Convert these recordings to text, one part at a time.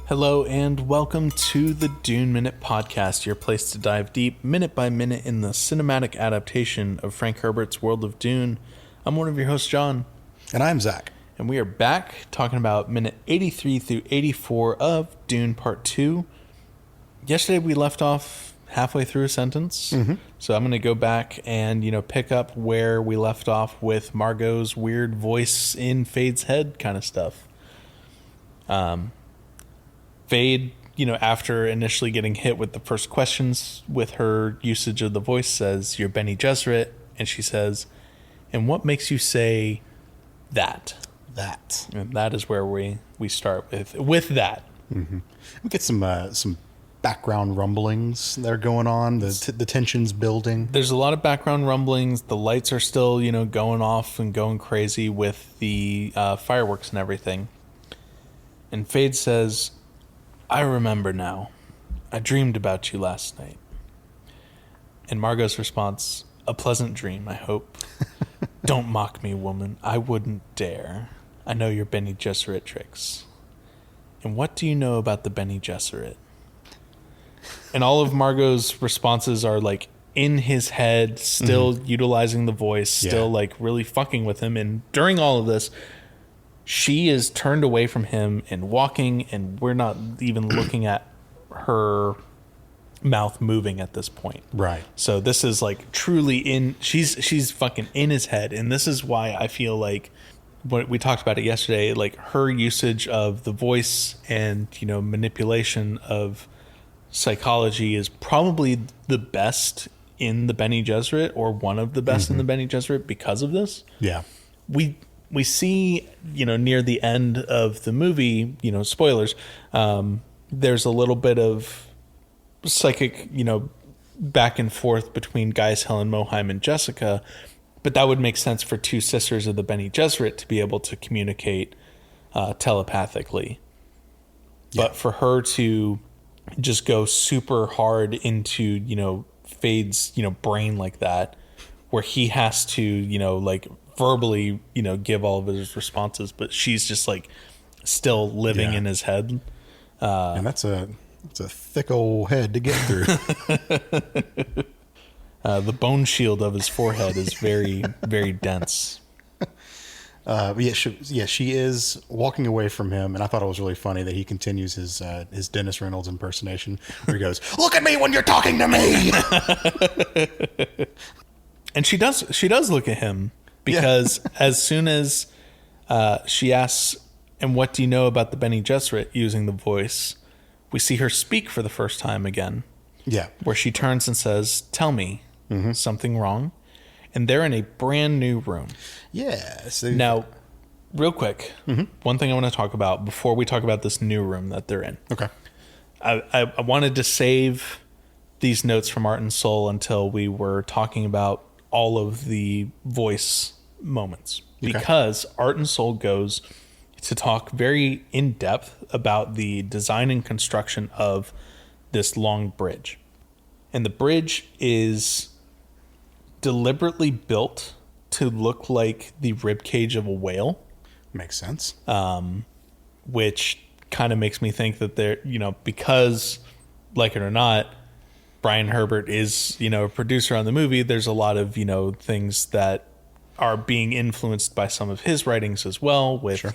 Hello and welcome to the Dune Minute Podcast, your place to dive deep, minute by minute, in the cinematic adaptation of Frank Herbert's world of Dune. I'm one of your hosts, John. And I'm Zach. And we are back talking about minute 83 through 84 of Dune Part 2. Yesterday we left off halfway through a sentence, so I'm going to go back and, pick up where we left off with Margot's weird voice in Fade's head kind of stuff. Fade, after initially getting hit with the first questions with her usage of the voice, says, "You're Bene Gesserit," and she says, "And what makes you say that?" That. And that is where we start with that. Mm-hmm. We get some background rumblings that are going on. The tension's building. There's a lot of background rumblings. The lights are still, going off and going crazy with the fireworks and everything. And Fade says, "I remember now. I dreamed about you last night." And Margot's response, "A pleasant dream, I hope." "Don't mock me, woman. I wouldn't dare. I know your Bene Gesserit tricks." "And what do you know about the Bene Gesserit?" And all of Margot's responses are like in his head, still utilizing the voice, still like really fucking with him. And during all of this, she is turned away from him and walking, and we're not even looking at her mouth moving at this point. Right. So this is like truly she's fucking in his head. And this is why I feel like what we talked about it yesterday, like her usage of the voice and, manipulation of psychology is probably the best in the Bene Gesserit, or one of the best in the Bene Gesserit because of this. Yeah. We see, near the end of the movie, spoilers, there's a little bit of psychic, back and forth between Gaius, Helen, Mohiam, and Jessica, but that would make sense for two sisters of the Bene Gesserit to be able to communicate telepathically. Yeah. But for her to just go super hard into, Fade's, brain like that, where he has to, verbally, give all of his responses, but she's just like still living in his head. And that's a thick old head to get through. The bone shield of his forehead is very, very dense. But she is walking away from him, and I thought it was really funny that he continues his Dennis Reynolds impersonation, where he goes, "Look at me when you're talking to me." And she does look at him. Because as soon as she asks, "And what do you know about the Bene Gesserit?" using the voice, we see her speak for the first time again. Yeah. Where she turns and says, "Tell me, something wrong?" And they're in a brand new room. Yeah. So now, real quick, one thing I want to talk about before we talk about this new room that they're in. Okay. I wanted to save these notes from Art and Soul until we were talking about all of the voice moments, because Art and Soul goes to talk very in depth about the design and construction of this long bridge. And the bridge is deliberately built to look like the rib cage of a whale. Makes sense. Which kind of makes me think that they're, because, like it or not, Brian Herbert is, a producer on the movie. There's a lot of, things that are being influenced by some of his writings as well, with,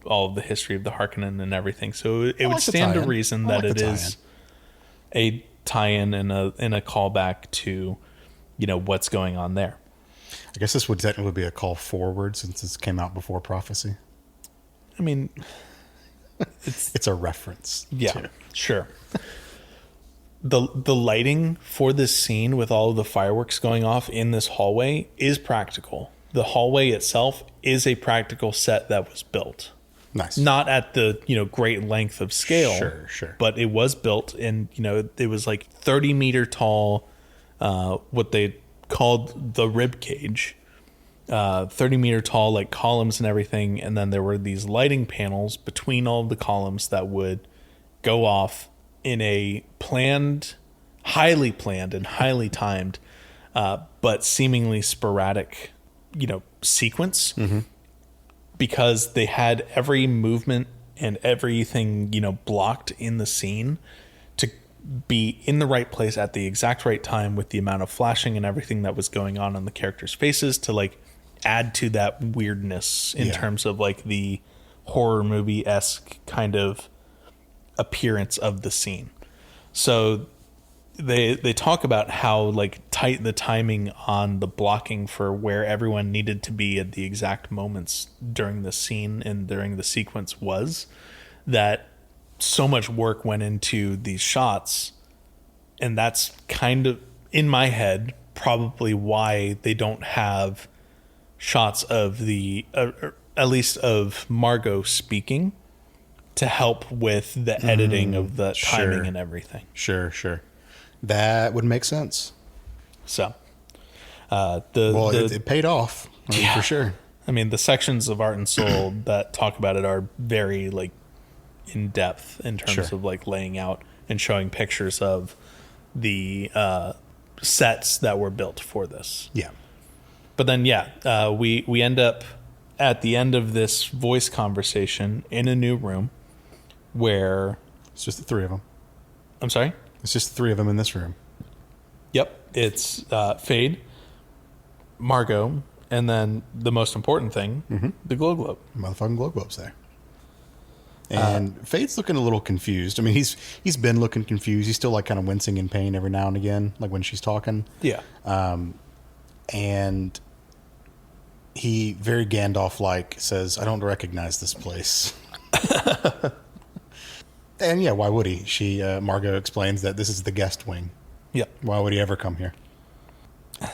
all of the history of the Harkonnen and everything. So it would stand to reason that it is a tie-in and a callback to, what's going on there. I guess this would technically be a call forward since this came out before Prophecy. I mean, it's a reference. Yeah, too. Sure. The lighting for this scene with all of the fireworks going off in this hallway is practical. The hallway itself is a practical set that was built. Nice. Not at the, great length of scale. Sure. But it was built, and, it was like 30-meter tall, what they called the rib cage. 30-meter tall, like, columns and everything. And then there were these lighting panels between all of the columns that would go off in a highly planned and highly timed, but seemingly sporadic, sequence, because they had every movement and everything, blocked in the scene to be in the right place at the exact right time with the amount of flashing and everything that was going on the characters' faces to like add to that weirdness in terms of like the horror movie-esque kind of appearance of the scene. So they talk about how like tight the timing on the blocking for where everyone needed to be at the exact moments during the scene and during the sequence was, that so much work went into these shots, and that's kind of in my head probably why they don't have shots of the at least of Margot speaking to help with the editing of the timing and everything. Sure. That would make sense. So, it paid off, for sure. I mean, the sections of Art and Soul that talk about it are very like in depth in terms of like laying out and showing pictures of the sets that were built for this. Yeah. But then, we end up at the end of this voice conversation in a new room where It's just the three of them. I'm sorry. It's just the three of them in this room. Yep, it's Fade, Margot, and then the most important thing, the Glow Globe. Motherfucking Glow Globe's there. And Fade's looking a little confused. I mean, he's been looking confused. He's still like kind of wincing in pain every now and again, like when she's talking. Yeah. And he very Gandalf-like says, "I don't recognize this place." And yeah, why would he? Margot explains that this is the guest wing. Yep. Why would he ever come here?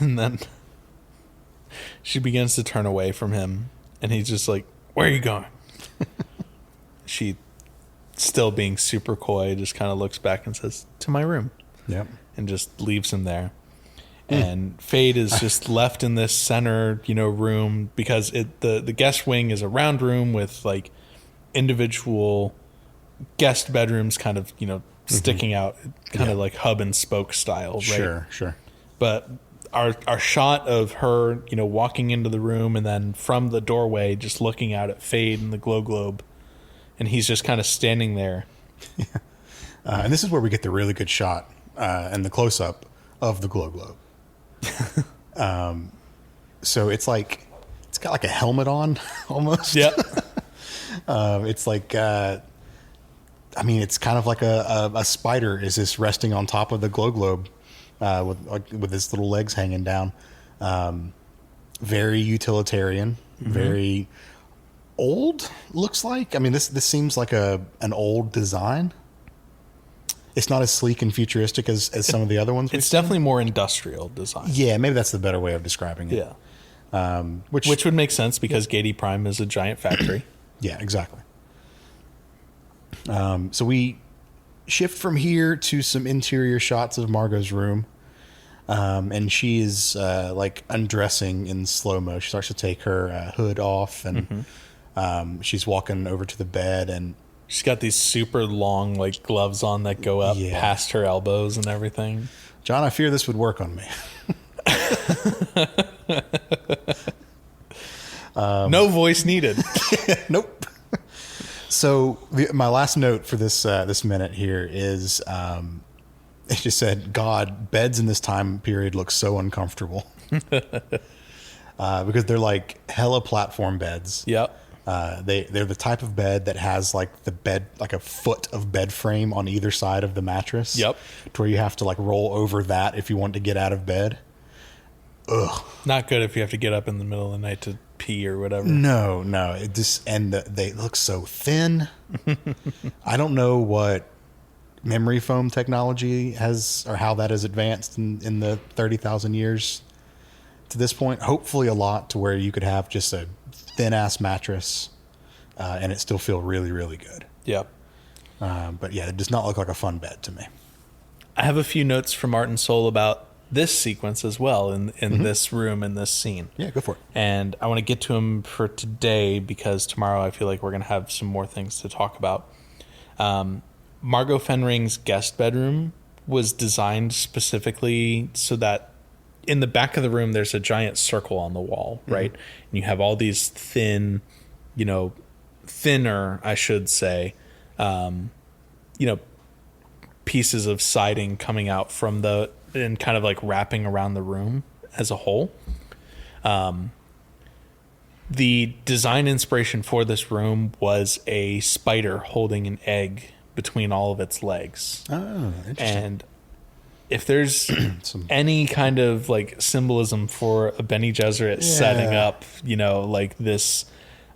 And then she begins to turn away from him, and he's just like, "Where are you going?" She, still being super coy, just kind of looks back and says, "To my room." Yep. And just leaves him there. And Fade is just left in this center, room because the guest wing is a round room with like individual guest bedrooms kind of, sticking out, kind of like hub and spoke style, right? Sure. But our shot of her, walking into the room and then from the doorway just looking out at Fade and the Glow Globe, and he's just kind of standing there. And this is where we get the really good shot and the close-up of the Glow Globe. So it's got like a helmet on almost. Yep. It's like, it's kind of like a spider is just resting on top of the Glow Globe with its little legs hanging down. Very utilitarian, very old, looks like. I mean, this seems like an old design. It's not as sleek and futuristic as some of the other ones. It's definitely more industrial design. Yeah, maybe that's the better way of describing it. Yeah. Which would make sense because Gady Prime is a giant factory. Yeah, exactly. So we shift from here to some interior shots of Margot's room. And she is like undressing in slow-mo. She starts to take her hood off and she's walking over to the bed, and she's got these super long like gloves on that go up past her elbows and everything. John, I fear this would work on me. No voice needed. Nope. So my last note for this minute here is it just said, "God, beds in this time period look so uncomfortable." Because they're like hella platform beds. Yep. They're the type of bed that has like the bed, like a foot of bed frame on either side of the mattress. Yep. To where you have to like roll over that if you want to get out of bed. Ugh. Not good if you have to get up in the middle of the night to pee or whatever. No. It just, and they look so thin. I don't know what memory foam technology has, or how that has advanced in the 30,000 years to this point. Hopefully a lot, to where you could have just a thin ass mattress and it still feel really, really good. Yep. But yeah, it does not look like a fun bed to me. I have a few notes from Art and Soul about this sequence as well in this room, in this scene. Yeah, go for it. And I want to get to them for today because tomorrow I feel like we're going to have some more things to talk about. Margot Fenring's guest bedroom was designed specifically so that in the back of the room there's a giant circle on the wall, right? And you have all these thin, thinner, I should say, pieces of siding coming out from and kind of like wrapping around the room as a whole. The design inspiration for this room was a spider holding an egg between all of its legs. Oh, interesting. And if there's any kind of like symbolism for a Bene Gesserit setting up, like this,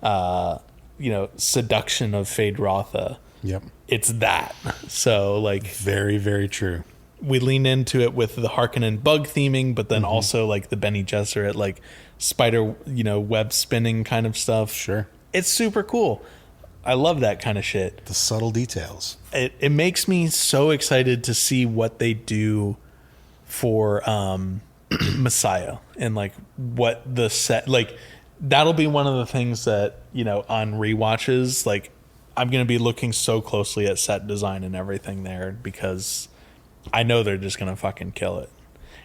seduction of Feyd-Rautha, yep, it's that. So like very, very true. We lean into it with the Harkonnen bug theming, but then also like the Bene Gesserit, like spider, web spinning kind of stuff. Sure. It's super cool. I love that kind of shit. The subtle details. It makes me so excited to see what they do for Messiah and like what the set, like that'll be one of the things that, on rewatches, like I'm going to be looking so closely at set design and everything there because I know they're just going to fucking kill it.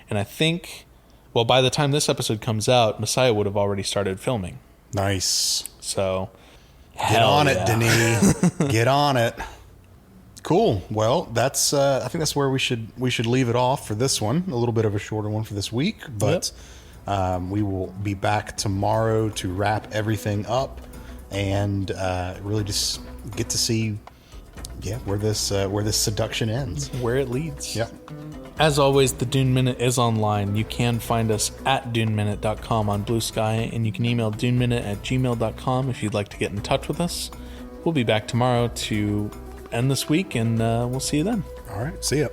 And I think, well, by the time this episode comes out, Messiah would have already started filming. Nice. So get on it, Denis. Get on it. Cool. Well, that's I think that's where we should leave it off for this one. A little bit of a shorter one for this week, but we will be back tomorrow to wrap everything up and really just get to see where this seduction ends, where it leads. Yep. As always, the Dune Minute is online. You can find us at duneminute.com on Blue Sky, and you can email duneminute@gmail.com if you'd like to get in touch with us. We'll be back tomorrow to end this week, and we'll see you then. All right. See ya.